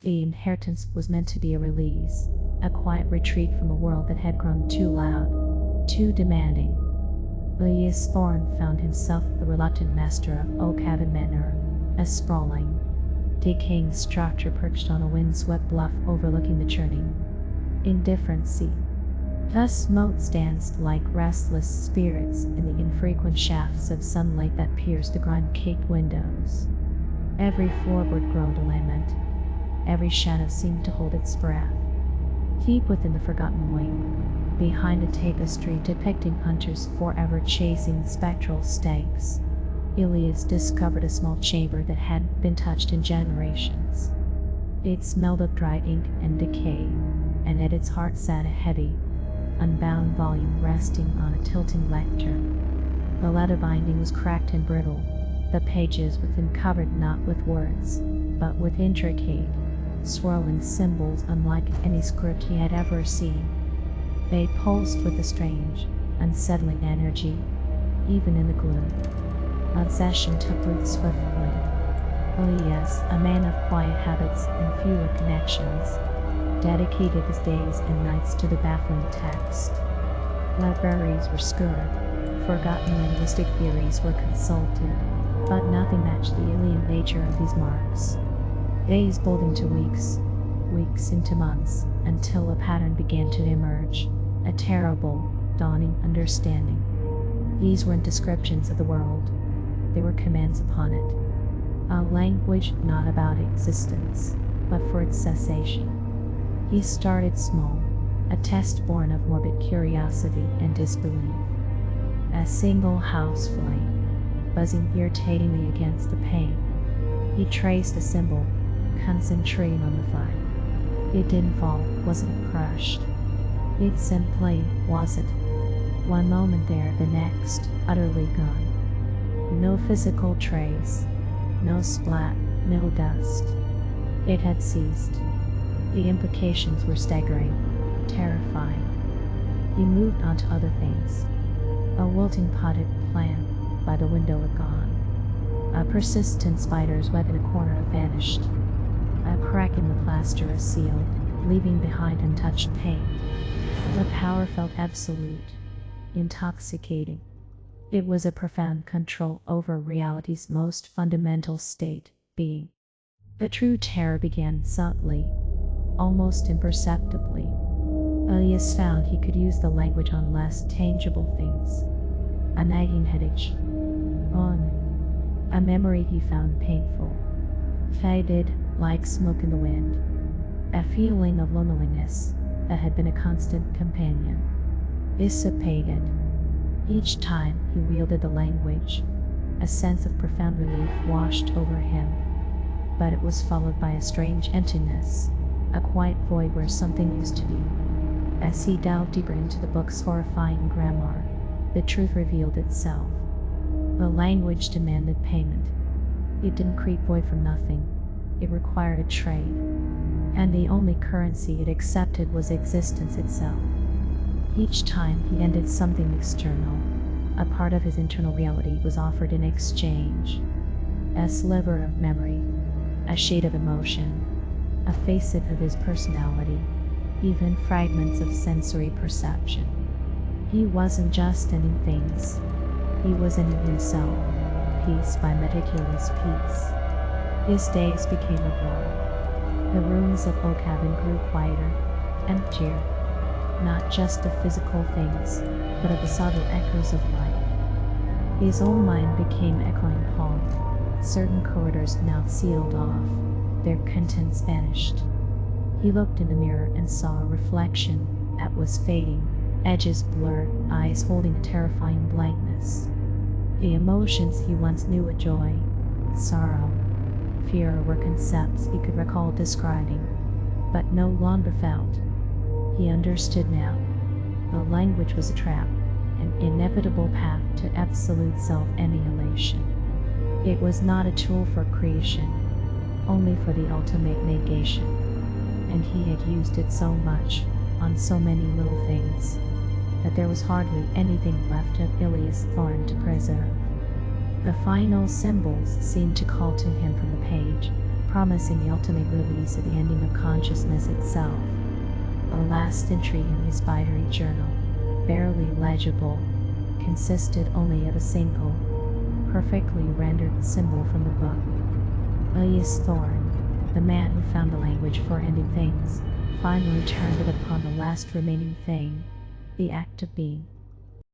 The inheritance was meant to be a release, a quiet retreat from a world that had grown too loud, too demanding. Elias Thorne found himself the reluctant master of Oakhaven Manor, a sprawling, decaying structure perched on a windswept bluff overlooking the churning, indifferent sea. The moats danced like restless spirits in the infrequent shafts of sunlight that pierced the grime-caked windows. Every floorboard groaned a lament. Every shadow seemed to hold its breath. Deep within the forgotten wing, behind a tapestry depicting hunters forever chasing spectral stags, Elias discovered a small chamber that hadn't been touched in generations. It smelled of dry ink and decay, and at its heart sat a heavy, unbound volume resting on a tilting lectern. The leather binding was cracked and brittle, the pages within covered not with words, but with intricate, swirling symbols unlike any script he had ever seen. They pulsed with a strange, unsettling energy, even in the gloom. Obsession took root swiftly. Elias, a man of quiet habits and fewer connections, dedicated his days and nights to the baffling text. Libraries were scoured, forgotten linguistic theories were consulted, but nothing matched the alien nature of these marks. Days bled into weeks, weeks into months, until a pattern began to emerge, a terrible, dawning understanding. These weren't descriptions of the world, they were commands upon it. A language not about existence, but for its cessation. He started small, a test born of morbid curiosity and disbelief. A single house flame, buzzing irritatingly against the pane. He traced a symbol, concentrating on the fire. It didn't fall, wasn't crushed. It simply wasn't. One moment there, the next, utterly gone. No physical trace, no splat, no dust. It had ceased. The implications were staggering, terrifying. He moved on to other things. A wilting potted plant by the window had gone. A persistent spider's web in a corner had vanished. A crack in the plaster was sealed, leaving behind untouched paint. The power felt absolute, intoxicating. It was a profound control over reality's most fundamental state, being. The true terror began subtly, almost imperceptibly. Elias found he could use the language on less tangible things. A nagging headache. On. A memory he found painful. Faded, like smoke in the wind. A feeling of loneliness that had been a constant companion. Dissipated. Each time he wielded the language, a sense of profound relief washed over him. But it was followed by a strange emptiness, a quiet void where something used to be. As he delved deeper into the book's horrifying grammar, the truth revealed itself. The language demanded payment. It didn't create void from nothing. It required a trade. And the only currency it accepted was existence itself. Each time he ended something external, a part of his internal reality was offered in exchange. A sliver of memory, a shade of emotion, a facet of his personality, even fragments of sensory perception. He wasn't just ending things, he was ending himself, piece by meticulous piece. His days became a blur. The rooms of Oakhaven grew quieter, emptier, not just of physical things, but of the subtle echoes of life. His own mind became echoing hall, certain corridors now sealed off, their contents vanished. He looked in the mirror and saw a reflection that was fading, edges blurred, eyes holding a terrifying blankness. The emotions he once knew with joy, sorrow, fear were concepts he could recall describing, but no longer felt. He understood now. The language was a trap, an inevitable path to absolute self-annihilation. It was not a tool for creation, only for the ultimate negation. And he had used it so much, on so many little things, that there was hardly anything left of Elias Thorne to preserve. The final symbols seemed to call to him from the page, promising the ultimate release at the ending of consciousness itself. The last entry in his fiery journal, barely legible, consisted only of a single, perfectly rendered symbol from the book. Elias Thorne, the man who found the language for ending things, finally turned it upon the last remaining thing, the act of being.